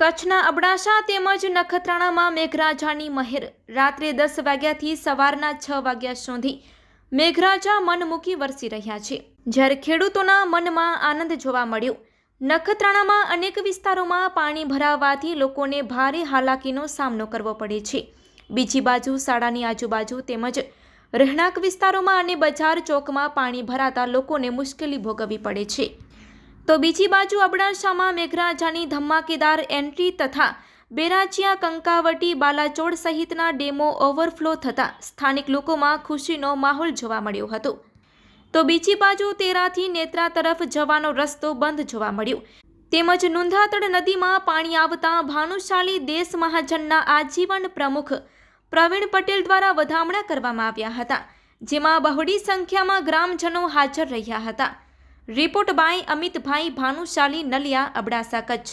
કચ્છના અબડાસા તેમજ નખત્રાણામાં મેઘરાજાની મહેર રાત્રે 10 વાગ્યાથી સવારના 6 વાગ્યા સુધી મેઘરાજા મન મૂકી વરસી રહ્યા છે, જ્યારે ખેડૂતોના મનમાં આનંદ જોવા મળ્યો। નખત્રાણામાં અનેક વિસ્તારોમાં પાણી ભરાવાથી લોકોને ભારે હાલાકીનો સામનો કરવો પડે છે। બીજી બાજુ શાળાની આજુબાજુ તેમજ રહેણાંક વિસ્તારોમાં અને બજાર ચોકમાં પાણી ભરાતા લોકોને મુશ્કેલી ભોગવવી પડે છે। તો બીજી બાજુ અબડાસામાં મેઘરાજાની ધમાકેદાર એન્ટ્રી તથા બેરાચિયા, કંકાવટી, બાલાચોડ સહિતના ડેમો ઓવરફ્લો થતાં સ્થાનિક લોકોમાં ખુશીનો માહોલ જોવા મળ્યો હતો। તો બીજી બાજુ તેરાથી નેત્રા તરફ જવાનો રસ્તો બંધ જોવા મળ્યો, તેમજ નુંધાતડ નદીમાં પાણી આવતા ભાનુશાલી દેશ મહાજનના આજીવન પ્રમુખ પ્રવીણ પટેલ દ્વારા વધામણા કરવામાં આવ્યા હતા, જેમાં બહોળી સંખ્યામાં ગ્રામજનો હાજર રહ્યા હતા। Report by Amitbhai Bhanushali, Naliya, Abdasa, Kutch.